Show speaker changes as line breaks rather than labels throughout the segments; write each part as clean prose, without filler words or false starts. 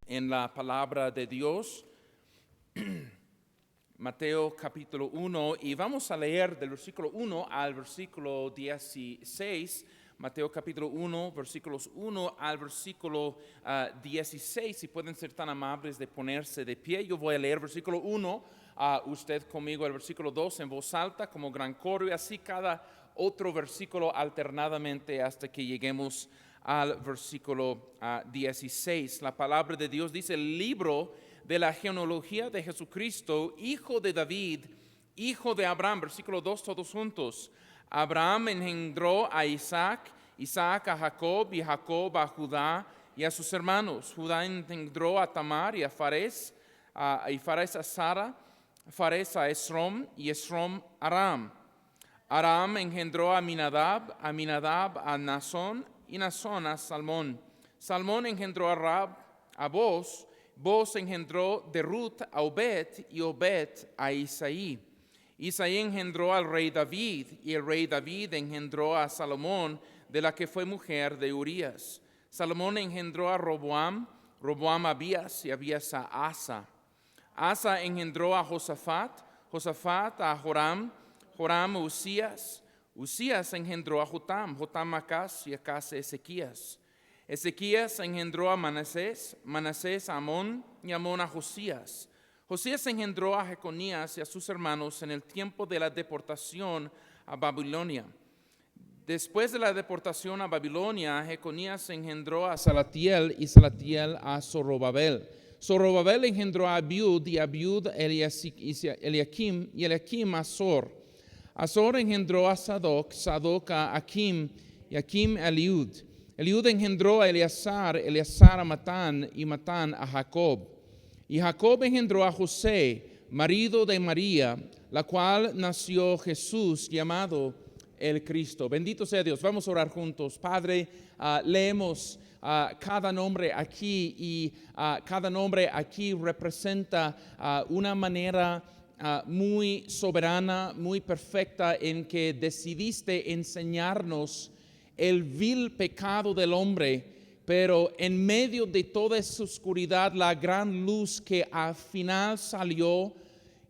en la palabra de Dios, Mateo capítulo 1, y vamos a leer del versículo 1 al versículo 16, Mateo capítulo 1, versículos 1 al versículo 16, si pueden ser tan amables de ponerse de pie. Yo voy a leer versículo 1, usted conmigo el versículo 2 en voz alta como gran coro, y así cada otro versículo alternadamente hasta que lleguemos al versículo 16. La palabra de Dios dice: el libro de la genealogía de Jesucristo, hijo de David, hijo de Abraham. Versículo 2, todos juntos. Abraham engendró a Isaac, Isaac a Jacob, y Jacob a Judá y a sus hermanos. Judá engendró a Tamar y a Fares, y Fares a Sara, Fares a Esrom, y Esrom a Aram. Aram engendró a Aminadab, Aminadab a Nasón, y Nasón a Salmón. Salmón engendró a Rab, a Boz, Boz engendró de Ruth a Obed, y Obed a Isaí. Isaí engendró al rey David, y el rey David engendró a Salomón, de la que fue mujer de Urías. Salomón engendró a Roboam, Roboam a Abías, y Abías a Asa. Asa engendró a Josafat, Josafat a Joram, Joram a Usías, Usías engendró a Jotam, Jotam a Acaz, y Acaz a Ezequías. Ezequías engendró a Manasés, Manasés a Amón, y Amón a Josías. Josías engendró a Jeconías y a sus hermanos en el tiempo de la deportación a Babilonia. Después de la deportación a Babilonia, Jeconías engendró a Salatiel, y Salatiel a Zorobabel. Zorobabel engendró a Abiud, y Abiud a Eliakim, y Eliakim a Azor. Azor engendró a Sadoc, Sadoc a Akim, y Akim a Eliud. Eliud engendró a Eleazar, Eleazar a Matán, y Matán a Jacob. Y Jacob engendró a José, marido de María, la cual nació Jesús, llamado el Cristo. Bendito sea Dios. Vamos a orar juntos. Padre, leemos cada nombre aquí, y cada nombre aquí representa una manera muy soberana, muy perfecta, en que decidiste enseñarnos el vil pecado del hombre, pero en medio de toda esa oscuridad, la gran luz que al final salió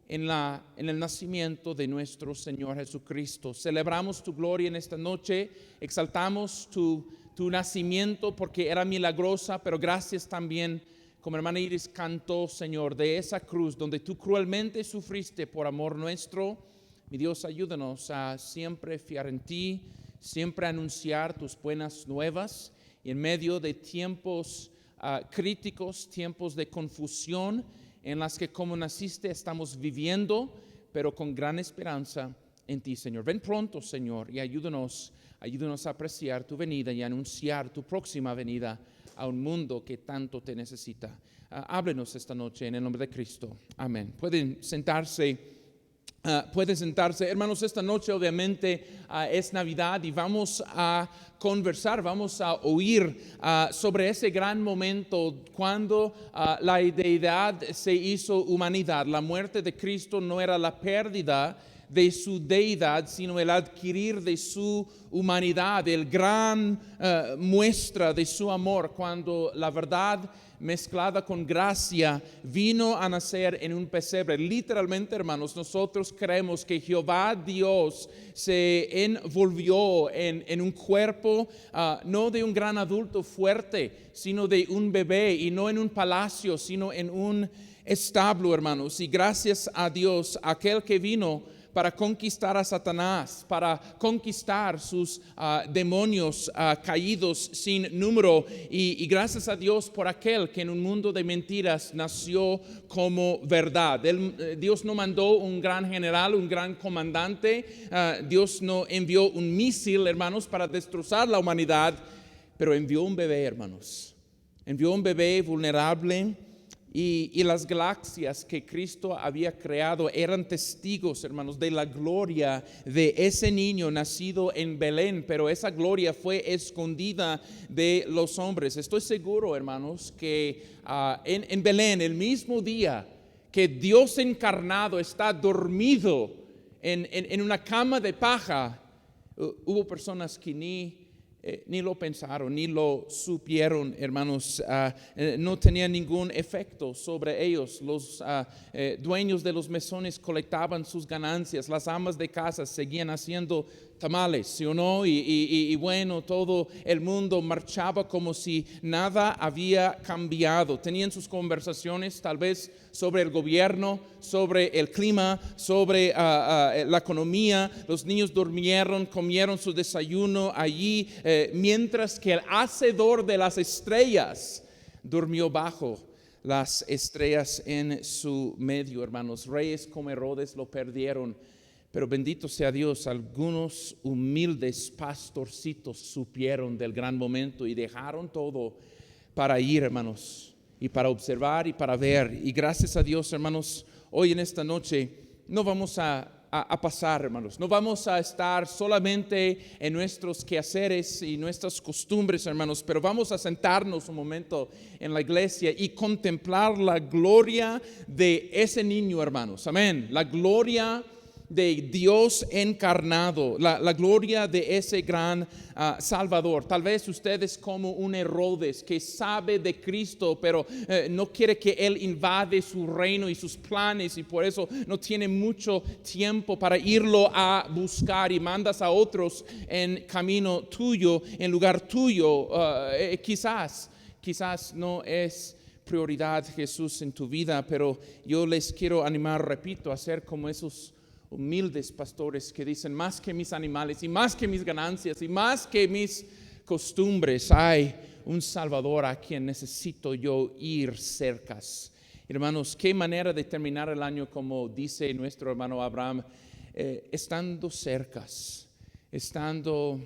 en el nacimiento de nuestro Señor Jesucristo. Celebramos tu gloria en esta noche, exaltamos tu nacimiento porque era milagrosa, pero gracias también, como hermana Iris cantó, Señor, de esa cruz donde tú cruelmente sufriste por amor nuestro. Mi Dios, ayúdanos a siempre fiar en ti, siempre anunciar tus buenas nuevas, y en medio de tiempos críticos, tiempos de confusión, en las que como naciste estamos viviendo, pero con gran esperanza en ti, Señor. Ven pronto, Señor, y ayúdanos a apreciar tu venida y a anunciar tu próxima venida a un mundo que tanto te necesita. Háblenos esta noche en el nombre de Cristo. Amén. Pueden sentarse. Hermanos. Esta noche obviamente es Navidad, y vamos a conversar, vamos a oír sobre ese gran momento cuando la deidad se hizo humanidad. La muerte de Cristo no era la pérdida de su deidad, sino el adquirir de su humanidad, el gran muestra de su amor, cuando la verdad mezclada con gracia vino a nacer en un pesebre. Literalmente, hermanos, nosotros creemos que Jehová Dios se envolvió en un cuerpo, no de un gran adulto fuerte, sino de un bebé, y no en un palacio, sino en un establo, hermanos. Y gracias a Dios, aquel que vino para conquistar a Satanás, para conquistar sus demonios caídos sin número, y gracias a Dios por aquel que en un mundo de mentiras nació como verdad. Dios no mandó un gran general, un gran comandante, Dios no envió un misil, hermanos, para destrozar la humanidad, pero envió un bebé, hermanos. Envió un bebé vulnerable. Y las galaxias que Cristo había creado eran testigos, hermanos, de la gloria de ese niño nacido en Belén, pero esa gloria fue escondida de los hombres. Estoy seguro, hermanos, que en Belén, el mismo día que Dios encarnado está dormido en una cama de paja, hubo personas que ni ni lo pensaron, ni lo supieron, hermanos. No tenía ningún efecto sobre ellos. Los dueños de los mesones colectaban sus ganancias. Las amas de casa seguían haciendo tamales, ¿sí o no? Y bueno, todo el mundo marchaba como si nada había cambiado. Tenían sus conversaciones tal vez sobre el gobierno, sobre el clima, sobre la economía. Los niños durmieron, comieron su desayuno allí, mientras que el hacedor de las estrellas durmió bajo las estrellas en su medio, hermanos. Reyes como Herodes lo perdieron. Pero bendito sea Dios, algunos humildes pastorcitos supieron del gran momento y dejaron todo para ir, hermanos, y para observar y para ver. Y gracias a Dios, hermanos, hoy en esta noche no vamos a pasar, hermanos. No vamos a estar solamente en nuestros quehaceres y nuestras costumbres, hermanos, pero vamos a sentarnos un momento en la iglesia y contemplar la gloria de ese niño, hermanos. Amén. La gloria de Dios encarnado, la gloria de ese gran Salvador. Tal vez usted es como un Herodes que sabe de Cristo, pero no quiere que Él invade su reino y sus planes, y por eso no tiene mucho tiempo para irlo a buscar, y mandas a otros en camino tuyo, en lugar tuyo. Quizás no es prioridad Jesús en tu vida, pero yo les quiero animar, repito, a ser como esos humildes pastores que dicen: más que mis animales y más que mis ganancias y más que mis costumbres, hay un Salvador a quien necesito yo ir cercas. Hermanos, qué manera de terminar el año, como dice nuestro hermano Abraham, estando cercas, estando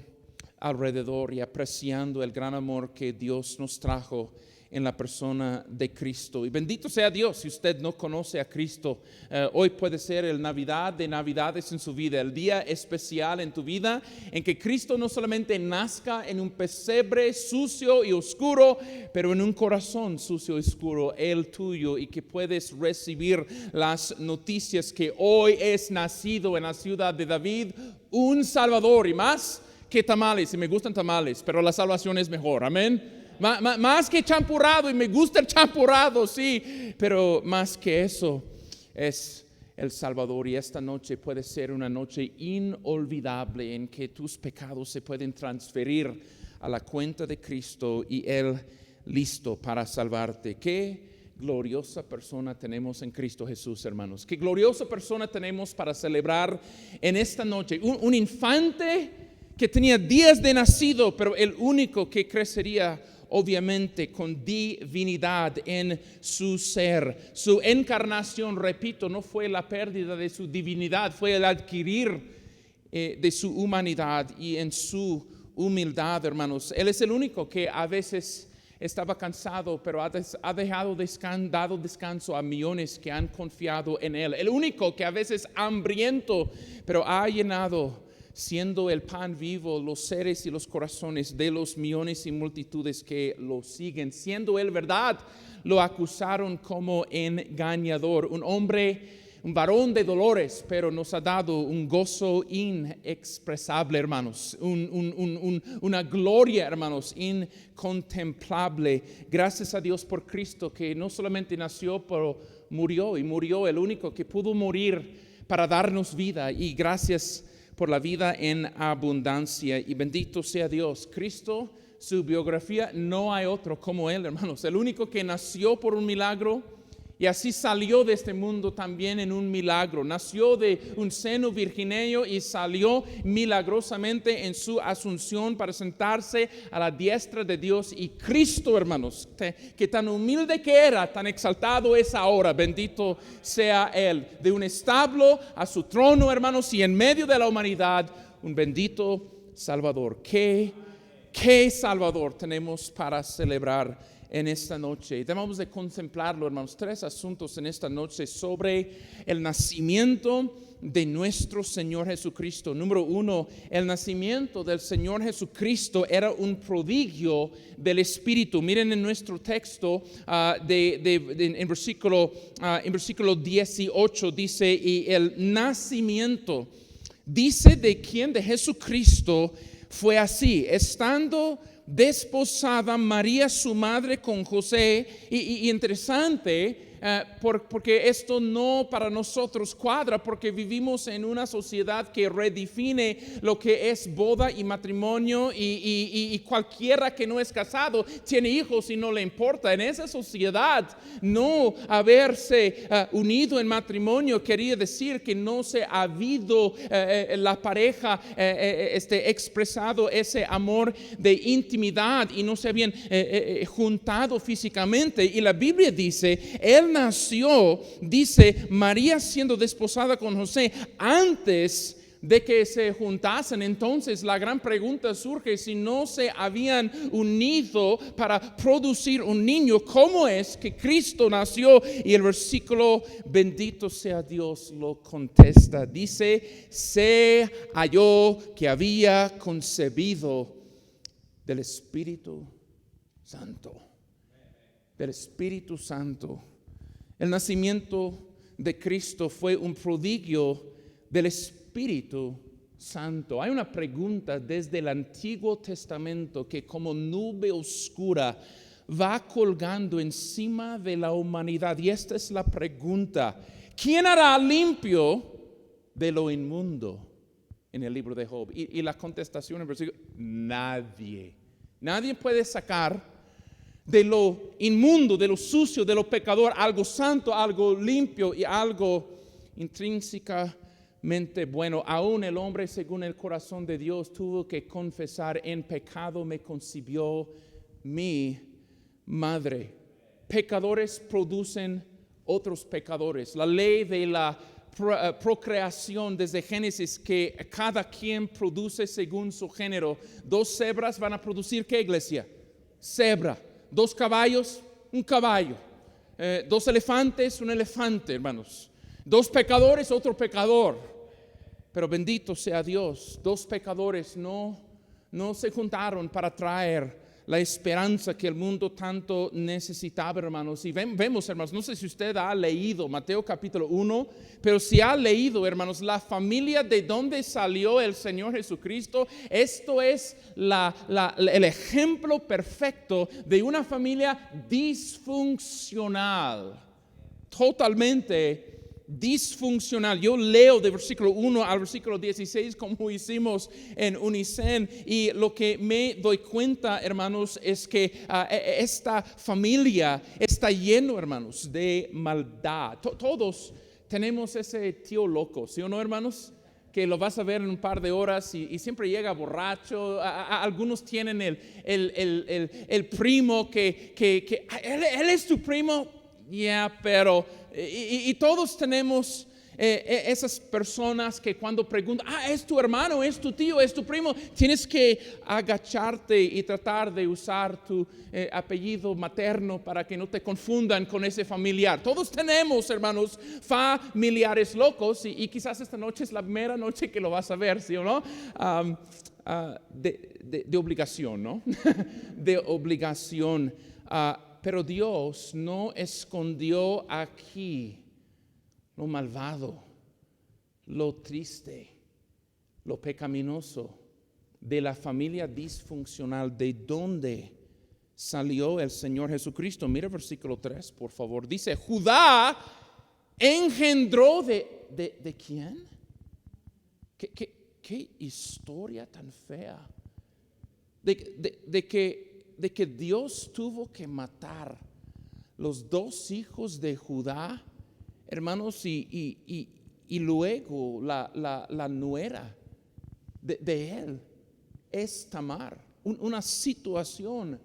alrededor y apreciando el gran amor que Dios nos trajo en la persona de Cristo. Y bendito sea Dios si usted no conoce a Cristo. Hoy puede ser el Navidad de Navidades en su vida, el día especial en tu vida en que Cristo no solamente nazca en un pesebre sucio y oscuro, pero en un corazón sucio y oscuro, el tuyo, y que puedes recibir las noticias que hoy es nacido en la ciudad de David un Salvador. Y más que tamales, y me gustan tamales, pero la salvación es mejor. Amén. Más que champurrado, y me gusta el champurrado, sí, pero más que eso es el Salvador. Y esta noche puede ser una noche inolvidable en que tus pecados se pueden transferir a la cuenta de Cristo y Él listo para salvarte. Qué gloriosa persona tenemos en Cristo Jesús, hermanos. Qué gloriosa persona tenemos para celebrar en esta noche. Un infante que tenía días de nacido, pero el único que crecería obviamente con divinidad en su ser. Su encarnación, repito, no fue la pérdida de su divinidad, fue el adquirir de su humanidad, y en su humildad, hermanos. Él es el único que a veces estaba cansado, pero ha dado descanso a millones que han confiado en Él. El único que a veces hambriento, pero ha llenado, siendo el pan vivo, los seres y los corazones de los millones y multitudes que lo siguen. Siendo Él verdad, lo acusaron como engañador. Un hombre, un varón de dolores, pero nos ha dado un gozo inexpresable, hermanos. Una gloria, hermanos, incontemplable. Gracias a Dios por Cristo, que no solamente nació, pero murió, y murió el único que pudo morir para darnos vida. Y gracias por la vida en abundancia, y bendito sea Dios. Cristo, su biografía, no hay otro como Él, hermanos. El único que nació por un milagro y así salió de este mundo también en un milagro. Nació de un seno virgineo y salió milagrosamente en su asunción para sentarse a la diestra de Dios. Y Cristo, hermanos, que tan humilde que era, tan exaltado es ahora, bendito sea Él. De un establo a su trono, hermanos, y en medio de la humanidad, un bendito Salvador. ¿Qué Salvador tenemos para celebrar en esta noche? Debemos de contemplarlo, hermanos. 3 asuntos en esta noche sobre el nacimiento de nuestro Señor Jesucristo. Número 1, el nacimiento del Señor Jesucristo era un prodigio del Espíritu. Miren en nuestro texto en versículo 18 dice: y el nacimiento, dice, ¿de quién? De Jesucristo, fue así: estando desposada María su madre con José, y interesante, porque esto no para nosotros cuadra, porque vivimos en una sociedad que redefine lo que es boda y matrimonio, y cualquiera que no es casado tiene hijos y no le importa. En esa sociedad, no haberse unido en matrimonio quería decir que no se ha habido la pareja expresado ese amor de intimidad y no se habían juntado físicamente. Y la Biblia dice, él nació, dice, María siendo desposada con José antes de que se juntasen. Entonces la gran pregunta surge: si no se habían unido para producir un niño, ¿cómo es que Cristo nació? Y el versículo, bendito sea Dios, lo contesta. Dice, se halló que había concebido del Espíritu Santo. Del Espíritu Santo. El nacimiento de Cristo fue un prodigio del Espíritu Santo. Hay una pregunta desde el Antiguo Testamento que como nube oscura va colgando encima de la humanidad. Y esta es la pregunta: ¿quién hará limpio de lo inmundo? En el libro de Job. Y la contestación en el versículo: nadie. Nadie puede sacar de lo inmundo, de lo sucio, de lo pecador, algo santo, algo limpio y algo intrínsecamente bueno. Aún el hombre, según el corazón de Dios, tuvo que confesar: en pecado me concibió mi madre. Pecadores producen otros pecadores. La ley de la procreación desde Génesis, que cada quien produce según su género. 2 cebras van a producir, ¿qué, iglesia? Cebra. 2 caballos, un caballo. 2 elefantes, un elefante, hermanos. 2 pecadores, otro pecador. Pero bendito sea Dios, 2 pecadores no se juntaron para traer la esperanza que el mundo tanto necesitaba, hermanos. Y vemos, hermanos, no sé si usted ha leído Mateo capítulo 1, pero si ha leído, hermanos, la familia de donde salió el Señor Jesucristo. Esto es el ejemplo perfecto de una familia disfuncional, totalmente disfuncional. Yo leo de versículo 1 al versículo 16 como hicimos en Unicen, y lo que me doy cuenta, hermanos, es que esta familia está lleno, hermanos, de maldad. Todos tenemos ese tío loco, ¿sí o no, hermanos? Que lo vas a ver en un par de horas y siempre llega borracho. Algunos tienen el primo que él es tu primo, pero y todos tenemos esas personas que cuando preguntan: es tu hermano, es tu tío, es tu primo, tienes que agacharte y tratar de usar tu apellido materno para que no te confundan con ese familiar. Todos tenemos, hermanos, familiares locos, y quizás esta noche es la primera noche que lo vas a ver, ¿sí o no? De obligación, ¿no? De obligación. Pero Dios no escondió aquí lo malvado, lo triste, lo pecaminoso de la familia disfuncional de donde salió el Señor Jesucristo. Mira versículo 3, por favor. Dice: Judá engendró ¿de quién? ¿Qué historia tan fea? De que Dios tuvo que matar los 2 hijos de Judá, hermanos, y luego la nuera de él es Tamar. Una situación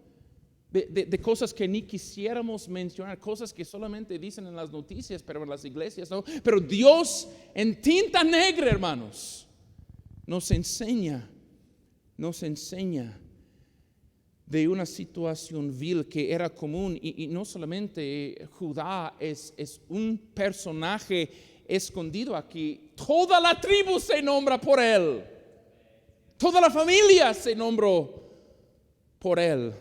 de cosas que ni quisiéramos mencionar, cosas que solamente dicen en las noticias, pero en las iglesias no. Pero Dios en tinta negra, hermanos, nos enseña de una situación vil que era común. Y no solamente Judá es un personaje escondido aquí. Toda la tribu se nombra por él. Toda la familia se nombró por él.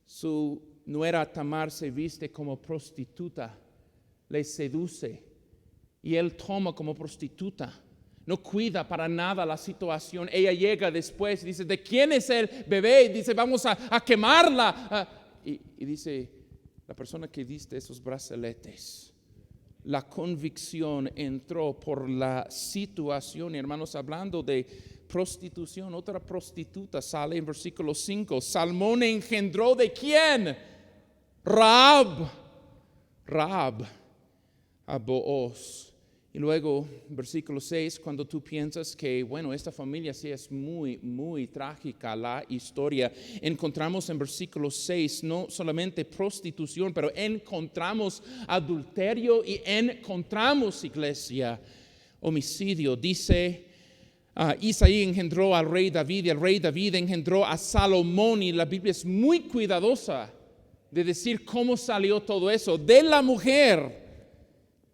Su nuera Tamar se viste como prostituta, le seduce y él toma como prostituta. No cuida para nada la situación. Ella llega después y dice, ¿de quién es el bebé? Y dice, vamos a quemarla. Y dice, la persona que diste esos brazaletes. La convicción entró por la situación. Hermanos, hablando de prostitución, otra prostituta sale en versículo 5. Salmón engendró ¿de quién? Rahab a Booz. Y luego, versículo 6, cuando tú piensas que, bueno, esta familia sí es muy, muy trágica la historia, encontramos en versículo 6 no solamente prostitución, pero encontramos adulterio y encontramos, iglesia, homicidio. Dice, Isaí engendró al rey David y el rey David engendró a Salomón, y la Biblia es muy cuidadosa de decir cómo salió todo eso, de la mujer,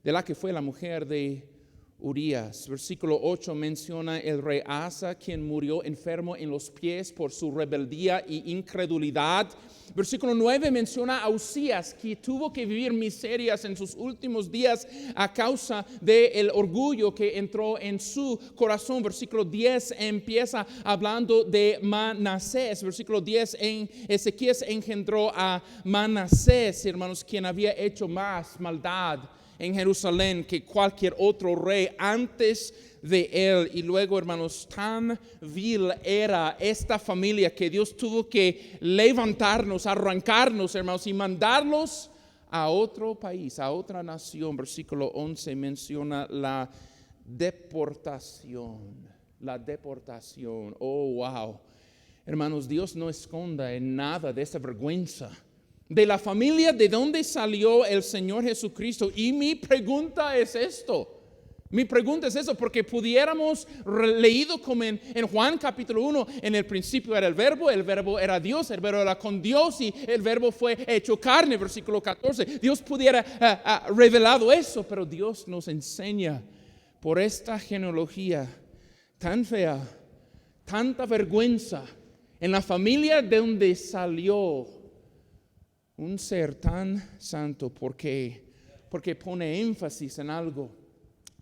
de la que fue la mujer de Urías. Versículo 8 menciona el rey Asa, quien murió enfermo en los pies por su rebeldía y incredulidad. Versículo 9 menciona a Usías, que tuvo que vivir miserias en sus últimos días a causa del orgullo que entró en su corazón. Versículo 10 empieza hablando de Manasés. Versículo 10, en Ezequías engendró a Manasés, hermanos, quien había hecho más maldad en Jerusalén que cualquier otro rey antes de él. Y luego, hermanos, tan vil era esta familia que Dios tuvo que levantarnos, arrancarnos, hermanos, y mandarlos a otro país, a otra nación. Versículo 11 menciona la deportación. La deportación. Oh, wow. Hermanos, Dios no esconda en nada de esa vergüenza de la familia de donde salió el Señor Jesucristo. Y mi pregunta es esto. Porque pudiéramos leído como en Juan capítulo 1, en el principio era el verbo era Dios, el verbo era con Dios y el verbo fue hecho carne, versículo 14. Dios pudiera revelado eso, pero Dios nos enseña por esta genealogía tan fea, tanta vergüenza, en la familia de donde salió un ser tan santo, porque pone énfasis en algo.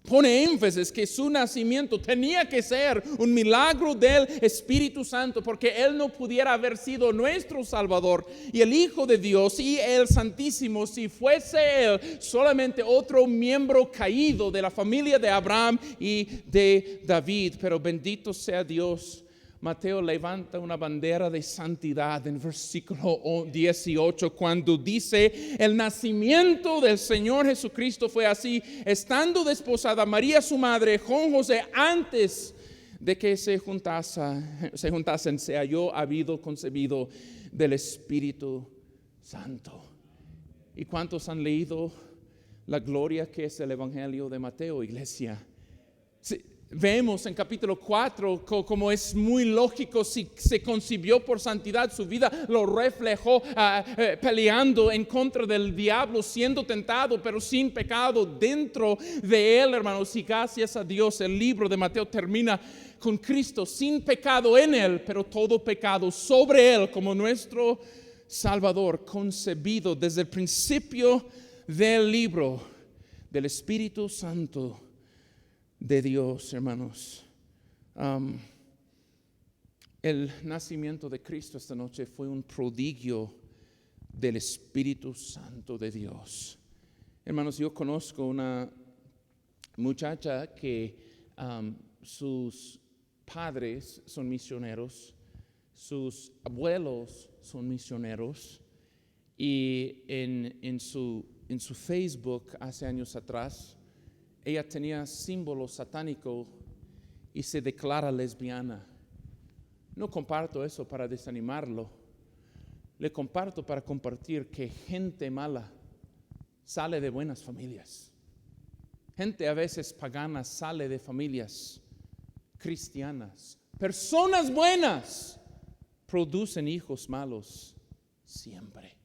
Pone énfasis que su nacimiento tenía que ser un milagro del Espíritu Santo, porque Él no pudiera haber sido nuestro Salvador y el Hijo de Dios y el Santísimo si fuese Él solamente otro miembro caído de la familia de Abraham y de David. Pero bendito sea Dios. Mateo levanta una bandera de santidad en versículo 18 cuando dice, el nacimiento del Señor Jesucristo fue así, estando desposada María su madre con José, antes de que se juntasen, se halló habido concebido del Espíritu Santo. ¿Y cuántos han leído la gloria que es el Evangelio de Mateo, iglesia? Sí. Vemos en capítulo 4 como es muy lógico, si se concibió por santidad, su vida lo reflejó peleando en contra del diablo, siendo tentado pero sin pecado dentro de él, hermanos. Y gracias a Dios el libro de Mateo termina con Cristo sin pecado en él, pero todo pecado sobre él como nuestro Salvador, concebido desde el principio del libro del Espíritu Santo de Dios, hermanos. El nacimiento de Cristo esta noche fue un prodigio del Espíritu Santo de Dios. Hermanos, yo conozco una muchacha que sus padres son misioneros, sus abuelos son misioneros, y en su Facebook hace años atrás ella tenía símbolo satánico y se declara lesbiana. No comparto eso para desanimarlo. Le comparto para compartir que gente mala sale de buenas familias. Gente a veces pagana sale de familias cristianas. Personas buenas producen hijos malos siempre.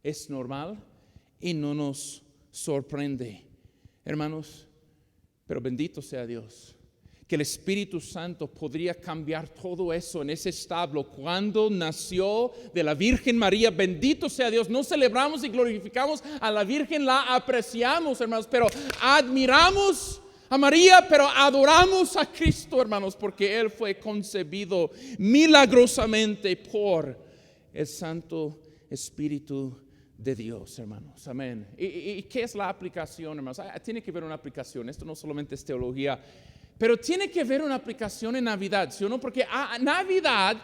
Es normal y no nos sorprende. Hermanos, pero bendito sea Dios, que el Espíritu Santo podría cambiar todo eso en ese establo cuando nació de la Virgen María. Bendito sea Dios. No celebramos y glorificamos a la Virgen, la apreciamos, hermanos, pero admiramos a María, pero adoramos a Cristo, hermanos, porque Él fue concebido milagrosamente por el Santo Espíritu de Dios, hermanos. Amén. ¿Y qué es la aplicación, hermanos? Tiene que haber una aplicación. Esto no solamente es teología, pero tiene que haber una aplicación en Navidad, ¿sí o no? Porque Navidad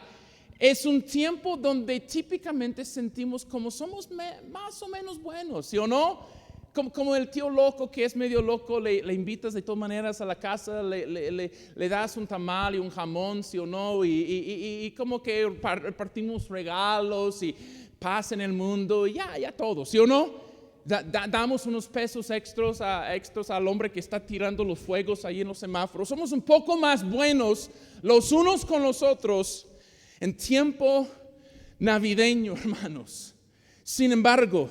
es un tiempo donde típicamente sentimos como somos más o menos buenos, ¿sí o no? Como el tío loco que es medio loco, le invitas de todas maneras a la casa, le das un tamal y un jamón, ¿sí o no? Y como que partimos regalos y paz en el mundo, y ya todo, ¿sí o no? Damos unos pesos extras al hombre que está tirando los fuegos ahí en los semáforos. Somos un poco más buenos los unos con los otros en tiempo navideño, hermanos. Sin embargo,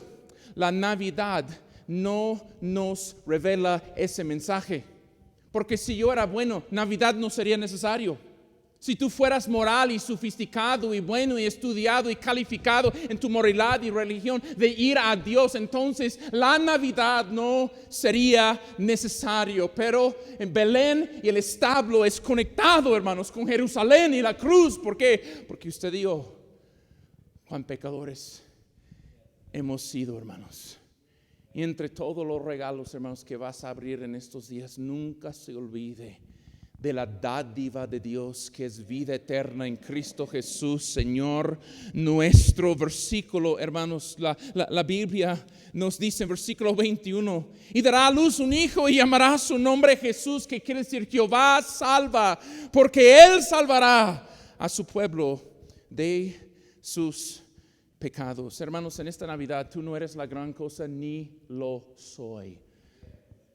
la Navidad no nos revela ese mensaje. Porque si yo era bueno, Navidad no sería necesario. Si tú fueras moral y sofisticado y bueno y estudiado y calificado en tu moralidad y religión de ir a Dios, entonces la Navidad no sería necesario. Pero en Belén y el establo es conectado, hermanos, con Jerusalén y la cruz. ¿Por qué? Porque usted y yo, cuán pecadores hemos sido, hermanos. Y entre todos los regalos, hermanos, que vas a abrir en estos días, nunca se olvide de la dádiva de Dios, que es vida eterna en Cristo Jesús, Señor nuestro. Versículo, hermanos, la Biblia nos dice en versículo 21, y dará a luz un hijo y llamará su nombre Jesús, que quiere decir Jehová salva, porque Él salvará a su pueblo de sus pecados. Hermanos, en esta Navidad tú no eres la gran cosa, ni lo soy.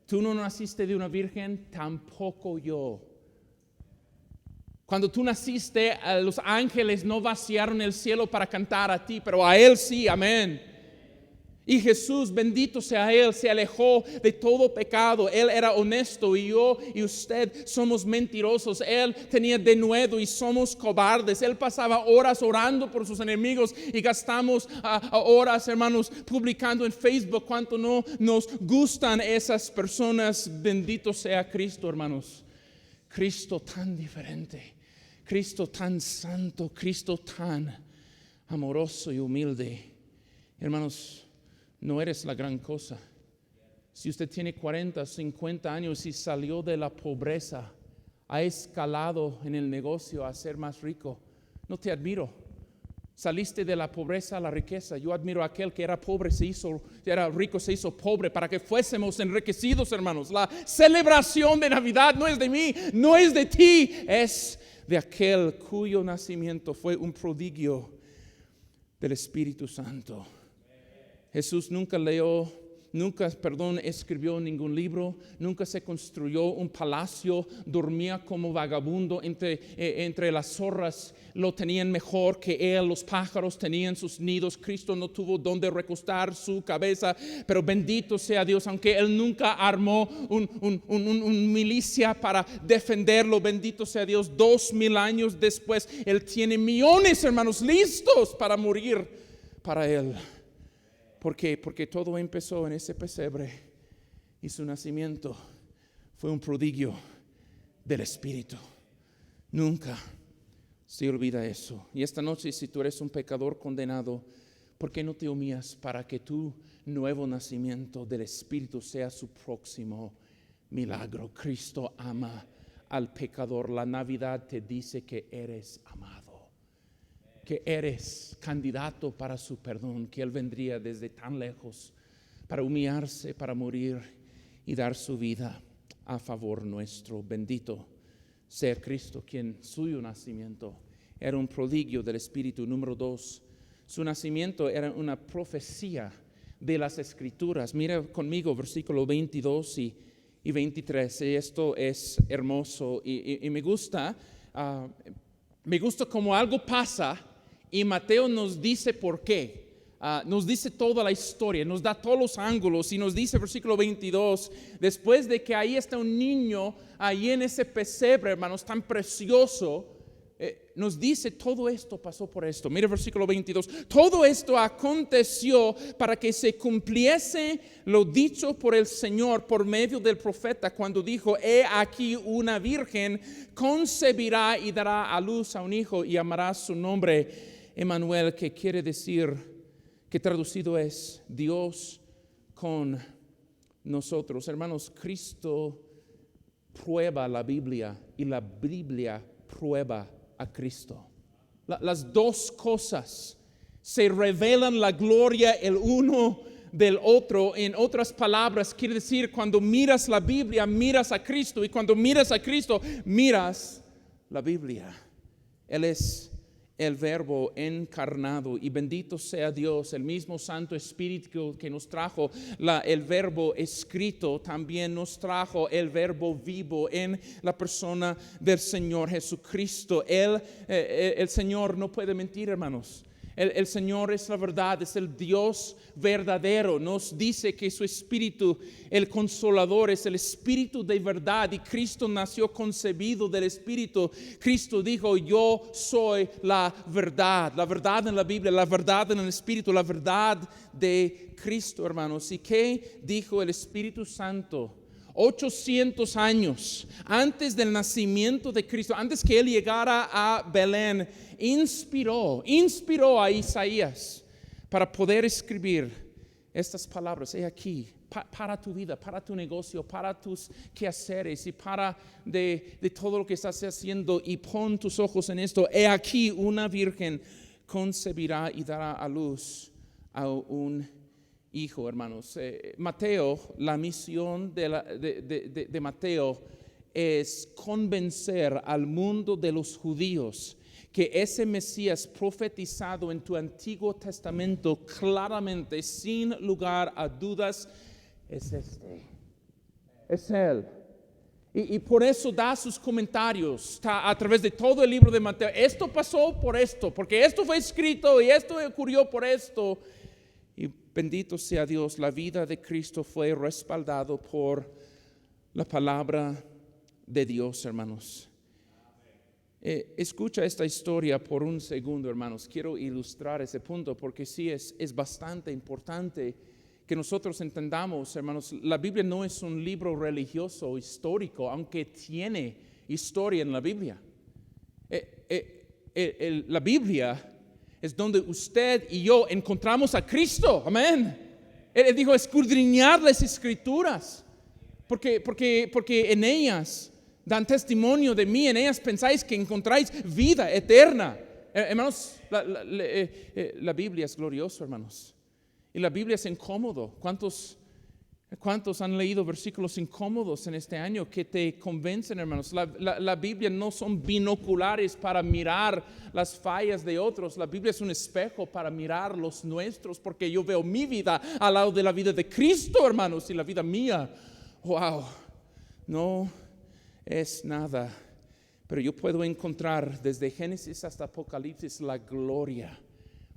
Tú no naciste de una virgen, tampoco yo. Cuando tú naciste, los ángeles no vaciaron el cielo para cantar a ti, pero a Él sí, amén. Y Jesús, bendito sea Él, se alejó de todo pecado. Él era honesto y yo y usted somos mentirosos. Él tenía denuedo y somos cobardes. Él pasaba horas orando por sus enemigos y gastamos horas, hermanos, publicando en Facebook cuánto no nos gustan esas personas. Bendito sea Cristo, hermanos. Cristo tan diferente, Cristo tan santo, Cristo tan amoroso y humilde. Hermanos, no eres la gran cosa. Si usted tiene 40, 50 años y salió de la pobreza, ha escalado en el negocio a ser más rico, no te admiro. Saliste de la pobreza a la riqueza. Yo admiro a aquel que era pobre, era rico, se hizo pobre para que fuésemos enriquecidos, hermanos. La celebración de Navidad no es de mí, no es de ti, es de aquel cuyo nacimiento fue un prodigio del Espíritu Santo. Jesús nunca escribió ningún libro, nunca se construyó un palacio, dormía como vagabundo entre las zorras, lo tenían mejor que él, los pájaros tenían sus nidos. Cristo no tuvo donde recostar su cabeza, pero bendito sea Dios, aunque él nunca armó un milicia para defenderlo, bendito sea Dios, 2000 años después, él tiene millones, hermanos, listos para morir para él. ¿Por qué? Porque todo empezó en ese pesebre y su nacimiento fue un prodigio del Espíritu. Nunca se olvida eso. Y esta noche, si tú eres un pecador condenado, ¿por qué no te humillas para que tu nuevo nacimiento del Espíritu sea su próximo milagro? Cristo ama al pecador. La Navidad te dice que eres amado, que eres candidato para su perdón, que Él vendría desde tan lejos para humillarse, para morir y dar su vida a favor nuestro. Bendito sea Cristo, quien suyo nacimiento era un prodigio del Espíritu. Número 2, su nacimiento era una profecía de las Escrituras. Mira conmigo versículo 22 y 23. Esto es hermoso y me gusta como algo pasa. Y Mateo nos dice por qué, nos dice toda la historia, nos da todos los ángulos y nos dice versículo 22, después de que ahí está un niño, ahí en ese pesebre, hermanos, tan precioso, nos dice todo esto pasó por esto. Mira el versículo 22. Todo esto aconteció para que se cumpliese lo dicho por el Señor por medio del profeta cuando dijo: he aquí una virgen concebirá y dará a luz a un hijo y llamará su nombre Emmanuel, que quiere decir, que traducido es Dios con nosotros. Hermanos, Cristo prueba la Biblia y la Biblia prueba a Cristo. Las dos cosas se revelan la gloria el uno del otro. En otras palabras, quiere decir, cuando miras la Biblia, miras a Cristo, y cuando miras a Cristo, miras la Biblia. Él es el Verbo encarnado, y bendito sea Dios, el mismo Santo Espíritu que nos trajo el Verbo escrito, también nos trajo el Verbo vivo en la persona del Señor Jesucristo. El Señor no puede mentir, hermanos. El Señor es la verdad, es el Dios verdadero. Nos dice que su Espíritu, el Consolador, es el Espíritu de verdad, y Cristo nació concebido del Espíritu. Cristo dijo: yo soy la verdad en la Biblia, la verdad en el Espíritu, la verdad de Cristo, hermanos. ¿Y qué dijo el Espíritu Santo? 800 años antes del nacimiento de Cristo, antes que Él llegara a Belén, inspiró a Isaías para poder escribir estas palabras. He aquí, para tu vida, para tu negocio, para tus quehaceres y para de todo lo que estás haciendo, y pon tus ojos en esto. He aquí, una virgen concebirá y dará a luz a un hijo, hermanos. Mateo, la misión de Mateo es convencer al mundo de los judíos que ese Mesías profetizado en tu Antiguo Testamento claramente, sin lugar a dudas, es es Él. Y por eso da sus comentarios a través de todo el libro de Mateo. Esto pasó por esto, porque esto fue escrito y esto ocurrió por esto. Y bendito sea Dios, la vida de Cristo fue respaldado por la palabra de Dios, hermanos. Escucha esta historia por un segundo, hermanos. Quiero ilustrar ese punto porque sí es bastante importante que nosotros entendamos, hermanos. La Biblia no es un libro religioso histórico, aunque tiene historia en la Biblia. La Biblia es donde usted y yo encontramos a Cristo. Amén. Él dijo: escudriñar las Escrituras, porque en ellas dan testimonio de mí, en ellas pensáis que encontráis vida eterna. Hermanos, la Biblia es gloriosa, hermanos. Y la Biblia es incómodo. ¿Cuántos han leído versículos incómodos en este año que te convencen, hermanos? La Biblia no son binoculares para mirar las fallas de otros. La Biblia es un espejo para mirar los nuestros, porque yo veo mi vida al lado de la vida de Cristo, hermanos, y la vida mía, wow, no es nada. Pero yo puedo encontrar desde Génesis hasta Apocalipsis la gloria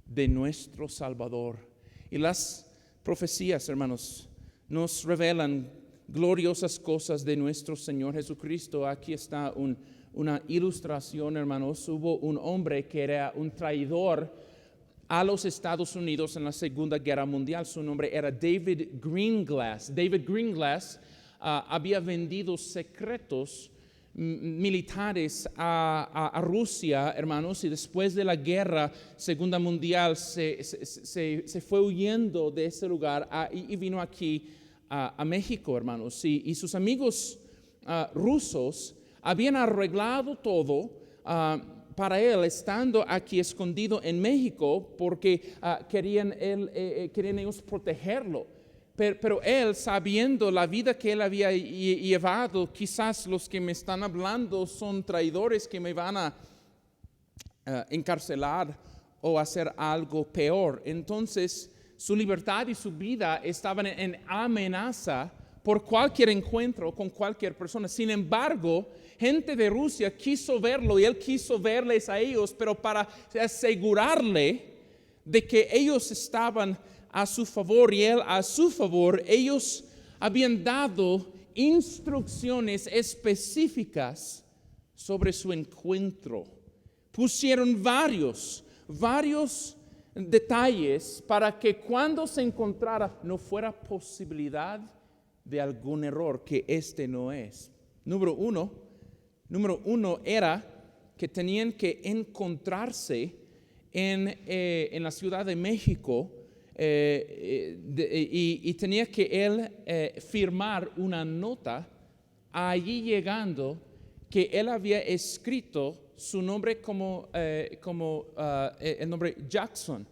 de nuestro Salvador. Y las profecías, hermanos, nos revelan gloriosas cosas de nuestro Señor Jesucristo. Aquí está una ilustración, hermanos. Hubo un hombre que era un traidor a los Estados Unidos en la Segunda Guerra Mundial. Su nombre era David Greenglass. David Greenglass había vendido secretos militares a Rusia, hermanos, y después de la guerra Segunda Mundial se fue huyendo de ese lugar y vino aquí a México, hermanos, y sus amigos rusos habían arreglado todo para él estando aquí escondido en México, porque querían ellos protegerlo. Pero él, sabiendo la vida que él había llevado, quizás los que me están hablando son traidores que me van a encarcelar o hacer algo peor. Entonces, su libertad y su vida estaban en amenaza por cualquier encuentro con cualquier persona. Sin embargo, gente de Rusia quiso verlo y él quiso verles a ellos, pero para asegurarle de que ellos estaban a su favor y él a su favor, ellos habían dado instrucciones específicas sobre su encuentro. pusieron varios detalles para que cuando se encontrara no fuera posibilidad de algún error, que este no es. Número uno era que tenían que encontrarse en la Ciudad de México y tenía que él firmar una nota allí llegando que él había escrito su nombre como el nombre Jackson.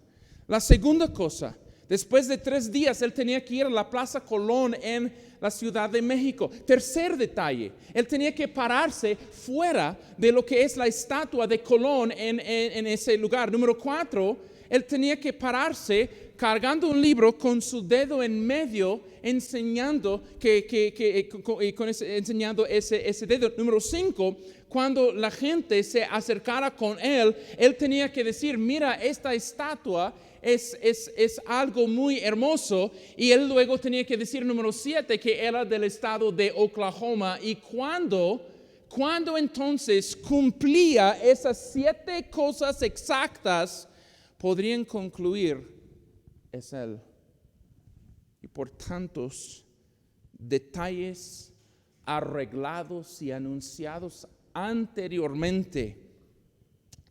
La segunda cosa, después de 3 días, él tenía que ir a la Plaza Colón en la Ciudad de México. Tercer detalle, él tenía que pararse fuera de lo que es la estatua de Colón en ese lugar. Número 4, él tenía que pararse cargando un libro con su dedo en medio, enseñando enseñando ese dedo. Número 5, cuando la gente se acercara con él tenía que decir, mira, esta estatua es algo muy hermoso. Y él luego tenía que decir, número 7, que era del estado de Oklahoma. Y cuando entonces cumplía esas 7 cosas exactas, podrían concluir, es él. Y por tantos detalles arreglados y anunciados anteriormente,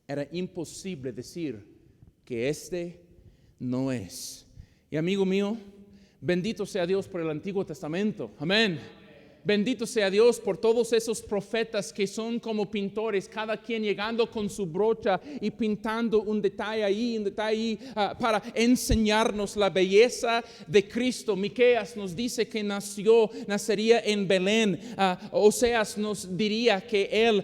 era imposible decir que este no es. Y amigo mío, bendito sea Dios por el Antiguo Testamento. Amén. Bendito sea Dios por todos esos profetas que son como pintores, cada quien llegando con su brocha y pintando un detalle ahí, para enseñarnos la belleza de Cristo. Miqueas nos dice que nacería en Belén. Oseas nos diría que él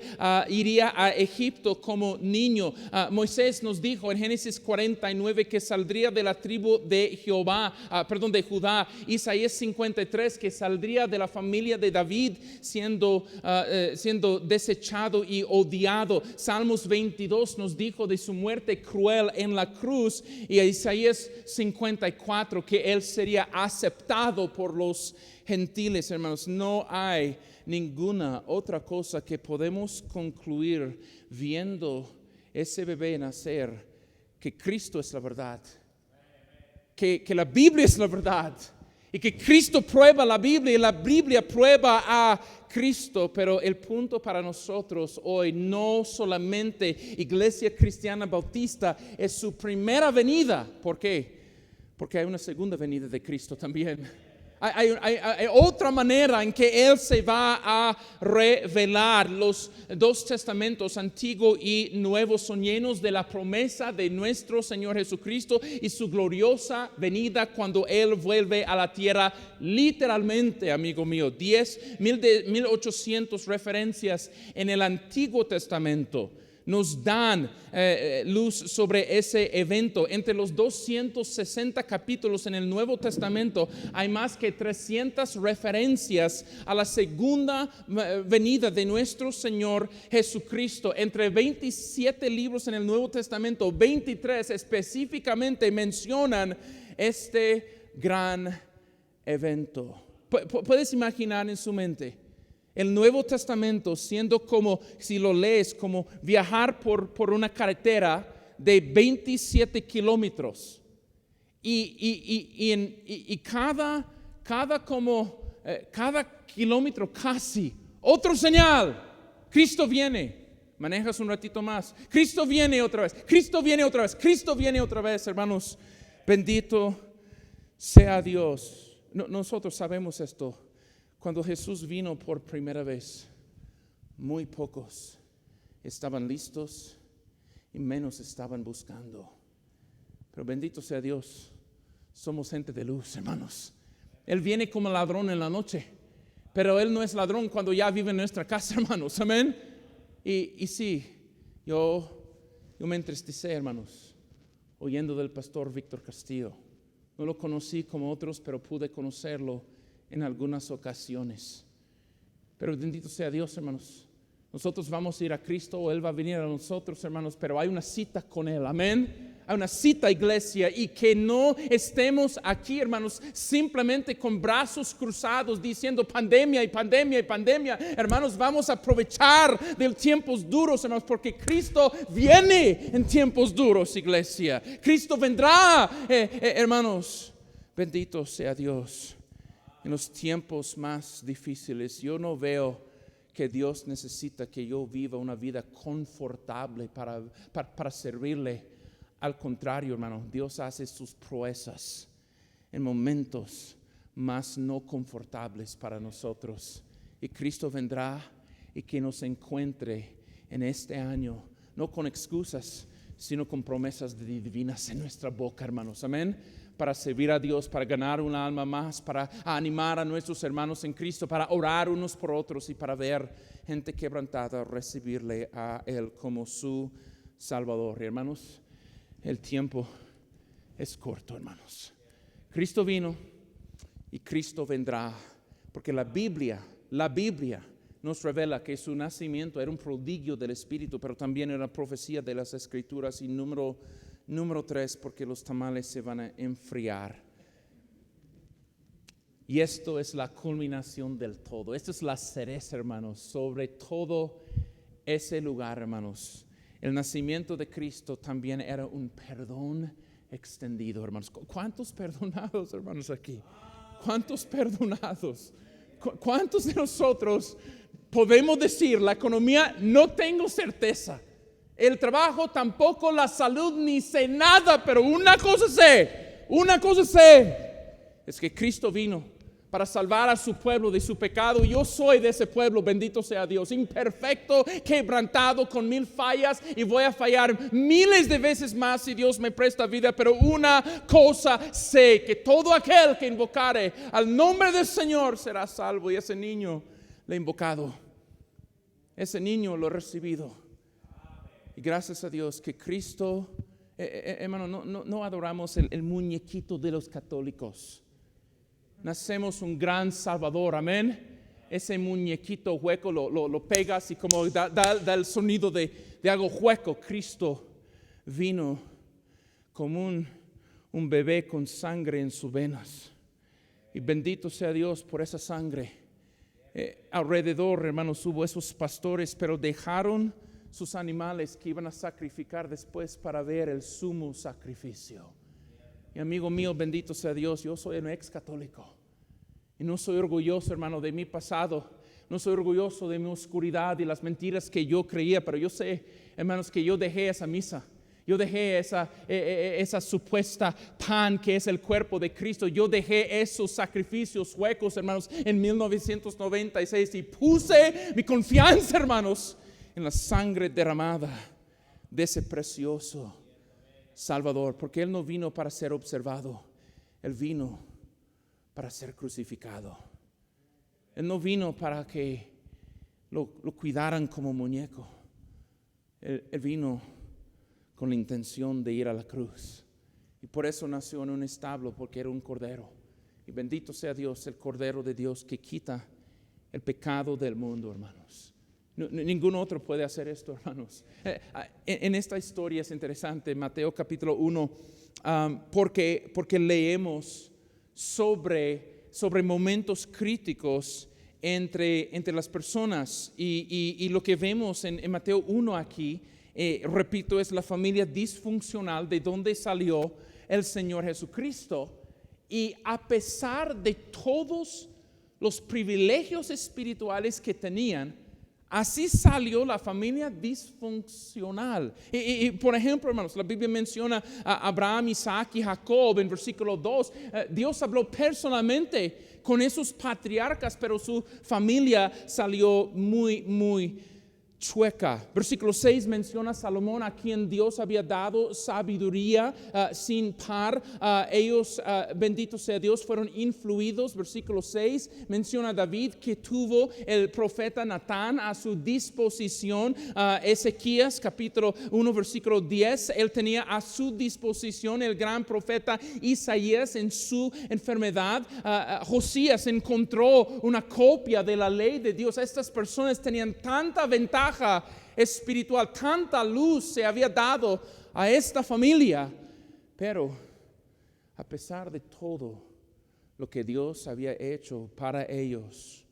iría a Egipto como niño. Moisés nos dijo en Génesis 49 que saldría de la tribu de Judá. Isaías 53 que saldría de la familia de David siendo desechado y odiado. Salmos 22 nos dijo de su muerte cruel en la cruz, y Isaías 54 que él sería aceptado por los gentiles. Hermanos, no hay ninguna otra cosa que podemos concluir viendo ese bebé nacer, que Cristo es la verdad, que la Biblia es la verdad, y que Cristo prueba la Biblia y la Biblia prueba a Cristo. Pero el punto para nosotros hoy, no solamente Iglesia Cristiana Bautista, es su primera venida. ¿Por qué? Porque hay una segunda venida de Cristo también. Hay otra manera en que Él se va a revelar. Los 2 testamentos, Antiguo y Nuevo, son llenos de la promesa de nuestro Señor Jesucristo y su gloriosa venida cuando Él vuelve a la tierra. Literalmente, amigo mío, 1800 referencias en el Antiguo Testamento nos dan luz sobre ese evento. Entre los 260 capítulos en el Nuevo Testamento hay más que 300 referencias a la segunda venida de nuestro Señor Jesucristo. Entre 27 libros en el Nuevo Testamento, 23 específicamente mencionan este gran evento. ¿Puedes imaginar en su mente el Nuevo Testamento siendo como, si lo lees, como viajar por una carretera de 27 kilómetros? Y cada kilómetro casi, otro señal. Cristo viene. Manejas un ratito más. Cristo viene otra vez. Cristo viene otra vez. Cristo viene otra vez, hermanos. Bendito sea Dios. Nosotros sabemos esto. Cuando Jesús vino por primera vez, muy pocos estaban listos y menos estaban buscando. Pero bendito sea Dios, somos gente de luz, hermanos. Él viene como ladrón en la noche, pero Él no es ladrón cuando ya vive en nuestra casa, hermanos. Amén. Y sí, yo me entristecé, hermanos, oyendo del pastor Víctor Castillo. No lo conocí como otros, pero pude conocerlo en algunas ocasiones. Pero bendito sea Dios, hermanos. Nosotros vamos a ir a Cristo o Él va a venir a nosotros, hermanos, pero hay una cita con Él. Amén. a una cita, iglesia, y que no estemos aquí, hermanos, simplemente con brazos cruzados diciendo pandemia y pandemia y pandemia. Hermanos, vamos a aprovechar de tiempos duros, hermanos, porque Cristo viene en tiempos duros, iglesia. Cristo vendrá, hermanos. Bendito sea Dios. En los tiempos más difíciles, yo no veo que Dios necesita que yo viva una vida confortable para servirle. Al contrario, hermano, Dios hace sus proezas en momentos más no confortables para nosotros. Y Cristo vendrá y que nos encuentre en este año, no con excusas, sino con promesas divinas en nuestra boca, hermanos. Amén. Para servir a Dios, para ganar una alma más, para animar a nuestros hermanos en Cristo, para orar unos por otros y para ver gente quebrantada recibirle a Él como su Salvador. Y hermanos, el tiempo es corto, hermanos. Cristo vino y Cristo vendrá, porque la Biblia nos revela que su nacimiento era un prodigio del Espíritu, pero también era profecía de las Escrituras. Y número 3, porque los tamales se van a enfriar. Y esto es la culminación del todo. Esta es la cereza, hermanos, sobre todo ese lugar, hermanos. El nacimiento de Cristo también era un perdón extendido, hermanos. ¿Cuántos perdonados, hermanos, aquí? ¿Cuántos perdonados? ¿Cuántos de nosotros podemos decir, la economía no tengo certeza? El trabajo tampoco, la salud, ni sé nada, pero una cosa sé, es que Cristo vino para salvar a su pueblo de su pecado. Yo soy de ese pueblo, bendito sea Dios, imperfecto, quebrantado, con 1000 fallas, y voy a fallar miles de veces más si Dios me presta vida. Pero una cosa sé, que todo aquel que invocare al nombre del Señor será salvo. Y ese niño le ha invocado, ese niño lo ha recibido. Y gracias a Dios que Cristo, hermano, no adoramos el muñequito de los católicos. Nacemos un gran Salvador, amén. Ese muñequito hueco lo pegas y como da el sonido de algo hueco. Cristo vino como un bebé con sangre en sus venas. Y bendito sea Dios por esa sangre. Alrededor, hermanos, hubo esos pastores, pero dejaron sus animales que iban a sacrificar después para ver el sumo sacrificio. Y amigo mío, bendito sea Dios, yo soy un ex católico. Y no soy orgulloso, hermano, de mi pasado. No soy orgulloso de mi oscuridad y las mentiras que yo creía. Pero yo sé, hermanos, que yo dejé esa misa. Yo dejé esa supuesta pan que es el cuerpo de Cristo. Yo dejé esos sacrificios huecos, hermanos, en 1996. Y puse mi confianza, hermanos, en la sangre derramada de ese precioso Salvador, porque Él no vino para ser observado, Él vino para ser crucificado. Él no vino para que lo cuidaran como muñeco. Él vino con la intención de ir a la cruz. Y por eso nació en un establo, porque era un cordero. Y bendito sea Dios, el Cordero de Dios que quita el pecado del mundo, hermanos. Ningún otro puede hacer esto, hermanos. En esta historia es interesante, Mateo capítulo 1, porque leemos sobre momentos críticos entre las personas. Y lo que vemos en Mateo 1 aquí, repito, es la familia disfuncional de donde salió el Señor Jesucristo. Y a pesar de todos los privilegios espirituales que tenían, así salió la familia disfuncional. Y por ejemplo, hermanos, la Biblia menciona a Abraham, Isaac y Jacob en versículo 2. Dios habló personalmente con esos patriarcas, pero su familia salió muy chueca. Versículo 6 menciona a Salomón, a quien Dios había dado sabiduría sin par. Ellos, bendito sea Dios, fueron influidos. Versículo 6 menciona a David, que tuvo el profeta Natán a su disposición. Ezequías capítulo 1 versículo 10, él tenía a su disposición el gran profeta Isaías en su enfermedad. Josías encontró una copia de la ley de Dios. Estas personas tenían tanta ventaja espiritual, tanta luz se había dado a esta familia. Pero a pesar de todo lo que Dios había hecho para ellos,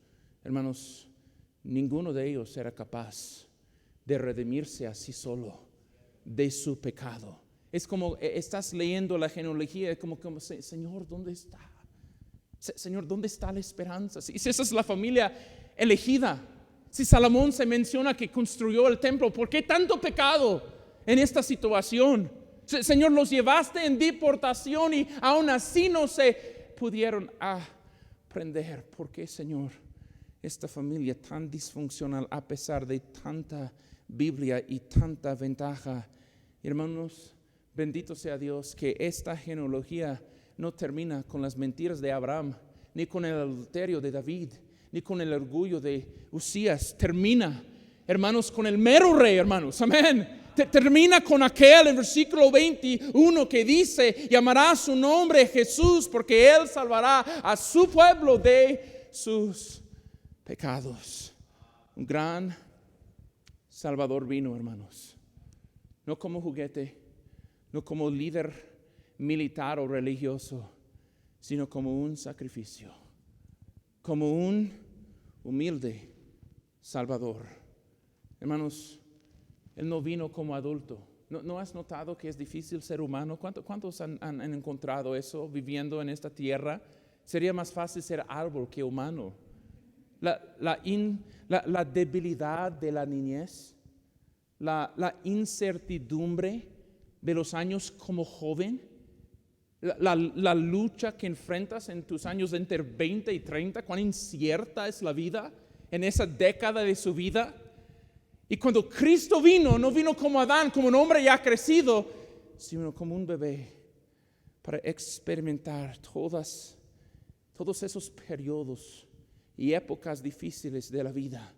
hermanos, ninguno de ellos era capaz de redimirse a sí solo de su pecado. Es como estás leyendo la genealogía, como Señor, ¿dónde está? Señor, ¿dónde está la esperanza? Si esa es la familia elegida, si Salomón se menciona que construyó el templo, ¿por qué tanto pecado en esta situación? Señor, los llevaste en deportación y aún así no se pudieron aprender. ¿Por qué, Señor, esta familia tan disfuncional a pesar de tanta Biblia y tanta ventaja? Hermanos, bendito sea Dios que esta genealogía no termina con las mentiras de Abraham, ni con el adulterio de David, ni con el orgullo de Usías. Termina, hermanos, con el mero rey, hermanos. Amén. Termina con aquel en versículo 21 que dice: llamará su nombre Jesús, porque Él salvará a su pueblo de sus pecados. Un gran Salvador vino, hermanos. No como juguete, no como líder militar o religioso, sino como un sacrificio, como un humilde Salvador. Hermanos, Él no vino como adulto. ¿No has notado que es difícil ser humano? ¿Cuántos han encontrado eso viviendo en esta tierra? Sería más fácil ser árbol que humano. La debilidad de la niñez, la incertidumbre de los años como joven, la lucha que enfrentas en tus años entre 20 y 30, cuán incierta es la vida en esa década de su vida. Y cuando Cristo vino, no vino como Adán, como un hombre ya crecido, sino como un bebé, para experimentar todos esos periodos y épocas difíciles de la vida.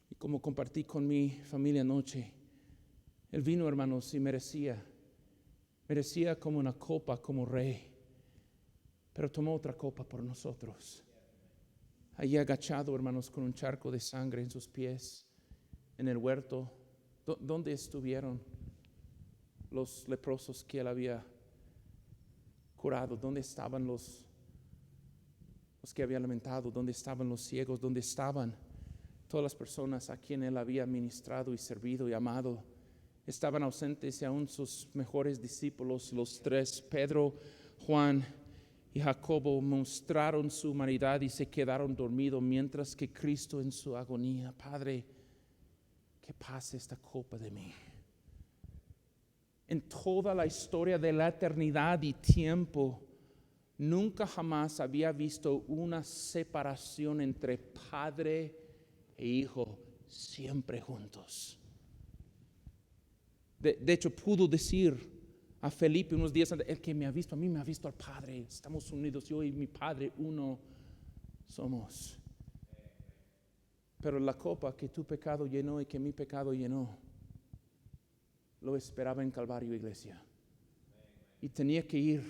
Y como compartí con mi familia anoche, Él vino, hermanos, y merecía como una copa, como rey, pero tomó otra copa por nosotros. Allí agachado, hermanos, con un charco de sangre en sus pies, en el huerto, donde estuvieron los leprosos que Él había curado, donde estaban los que había lamentado, donde estaban los ciegos, donde estaban todas las personas a quien Él había ministrado y servido y amado. Estaban ausentes y aún sus mejores discípulos, los tres, Pedro, Juan y Jacobo, mostraron su humanidad y se quedaron dormidos, mientras que Cristo en su agonía: Padre, que pase esta copa de mí. En toda la historia de la eternidad y tiempo, nunca jamás había visto una separación entre padre e hijo, siempre juntos. De hecho, pudo decir a Felipe unos días antes: el que me ha visto a mí, me ha visto al Padre. Estamos unidos, yo y mi Padre, uno somos. Pero la copa que tu pecado llenó y que mi pecado llenó, lo esperaba en Calvario, iglesia. Y tenía que ir,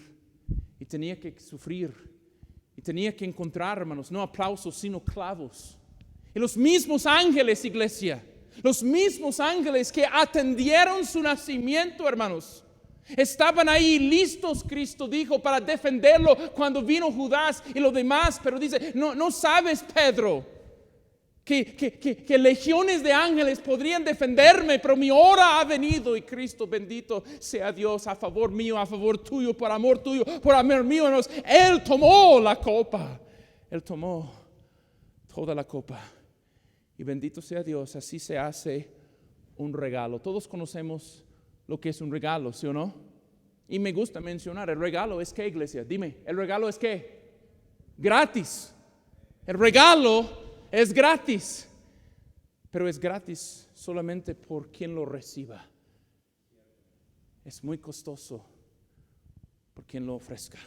y tenía que sufrir, y tenía que encontrar, hermanos, no aplausos, sino clavos. Y los mismos ángeles, iglesia, los mismos ángeles que atendieron su nacimiento, hermanos, estaban ahí listos, Cristo dijo, para defenderlo cuando vino Judas y los demás. Pero dice: no sabes, Pedro, que legiones de ángeles podrían defenderme, pero mi hora ha venido. Y Cristo, bendito sea Dios, a favor mío, a favor tuyo, por amor tuyo, por amor mío, hermanos, Él tomó la copa. Él tomó toda la copa. Y bendito sea Dios, así se hace un regalo. Todos conocemos lo que es un regalo, ¿sí o no? Y me gusta mencionar, ¿el regalo es qué, iglesia? Dime, ¿el regalo es qué? Gratis. El regalo es gratis, pero es gratis solamente por quien lo reciba. Es muy costoso por quien lo ofrezca.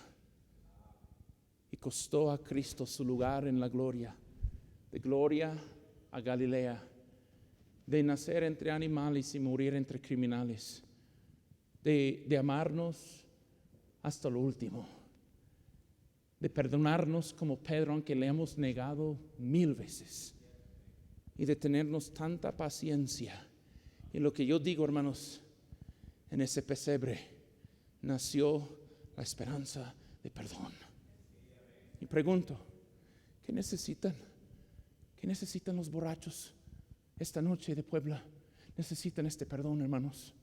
Y costó a Cristo su lugar en la gloria, de gloria a Galilea, de nacer entre animales y morir entre criminales, de amarnos hasta lo último, de perdonarnos como Pedro, aunque le hemos negado 1000 veces, y de tenernos tanta paciencia. Y lo que yo digo, hermanos, En ese pesebre nació la esperanza de perdón. Y pregunto, ¿qué necesitan? ¿Qué necesitan los borrachos esta noche de Puebla? Necesitan este perdón, hermanos.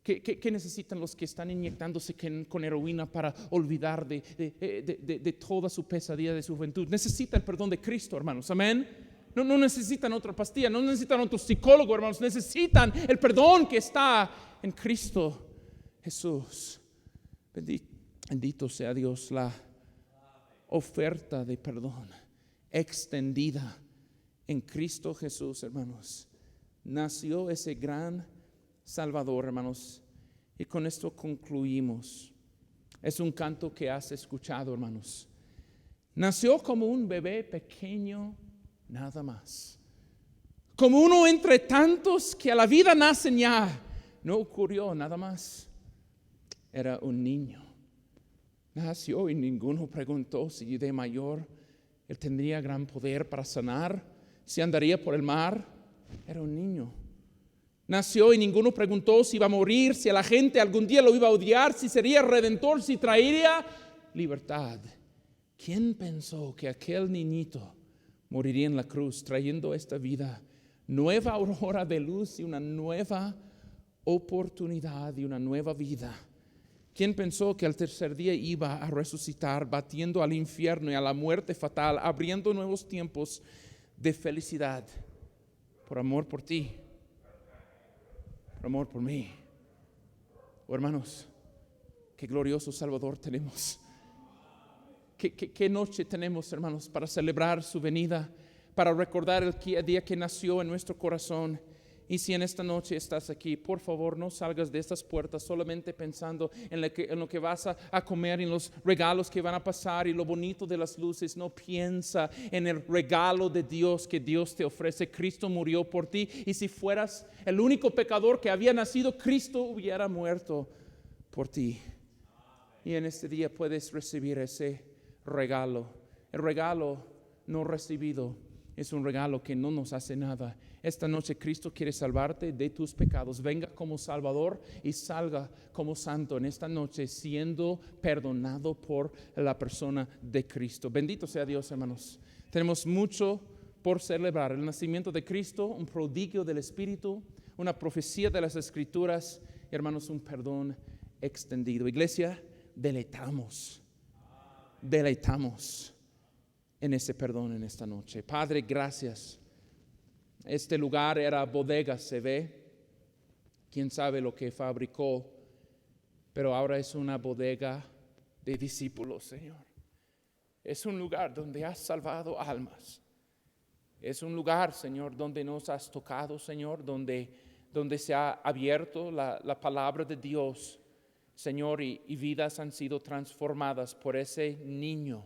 ¿Qué necesitan los que están inyectándose con heroína para olvidar de toda su pesadilla de su juventud? Necesitan el perdón de Cristo, hermanos. Amén. No necesitan otra pastilla, no necesitan otro psicólogo, hermanos. Necesitan el perdón que está en Cristo Jesús. Bendito sea Dios. La oferta de perdón extendida en Cristo Jesús, hermanos. Nació ese gran Salvador, hermanos. Y con esto concluimos. Es un canto que has escuchado, hermanos. Nació como un bebé pequeño, nada más. Como uno entre tantos que a la vida nacen ya. No ocurrió nada más. Era un niño. Nació y ninguno preguntó si de mayor él tendría gran poder para sanar, si andaría por el mar. Era un niño. Nació y ninguno preguntó si iba a morir, si a la gente algún día lo iba a odiar, si sería redentor, si traería libertad. ¿Quién pensó que aquel niñito moriría en la cruz trayendo esta vida, nueva aurora de luz y una nueva oportunidad y una nueva vida? ¿Quién pensó que al tercer día iba a resucitar, batiendo al infierno y a la muerte fatal, abriendo nuevos tiempos de felicidad por amor por ti, por amor por mí? Oh, hermanos, qué glorioso Salvador tenemos. ¿Qué noche tenemos, hermanos, para celebrar su venida, para recordar el día que nació en nuestro corazón? Y si en esta noche estás aquí, por favor, no salgas de estas puertas solamente pensando en lo que vas a comer, en los regalos que van a pasar y lo bonito de las luces. No, piensa en el regalo de Dios que Dios te ofrece. Cristo murió por ti, y si fueras el único pecador que había nacido, Cristo hubiera muerto por ti. Y en este día puedes recibir ese regalo. El regalo no recibido es un regalo que no nos hace nada. Esta noche Cristo quiere salvarte de tus pecados. Venga como Salvador y salga como santo en esta noche, siendo perdonado por la persona de Cristo. Bendito sea Dios, hermanos. Tenemos mucho por celebrar: el nacimiento de Cristo, un prodigio del Espíritu, una profecía de las Escrituras, y, hermanos, un perdón extendido. Iglesia, deleitamos en ese perdón en esta noche. Padre, gracias. Este lugar era bodega, se ve. Quién sabe lo que fabricó, pero ahora es una bodega de discípulos, Señor. Es un lugar donde has salvado almas. Es un lugar, Señor, donde nos has tocado, Señor, donde se ha abierto la palabra de Dios, Señor, y vidas han sido transformadas por ese niño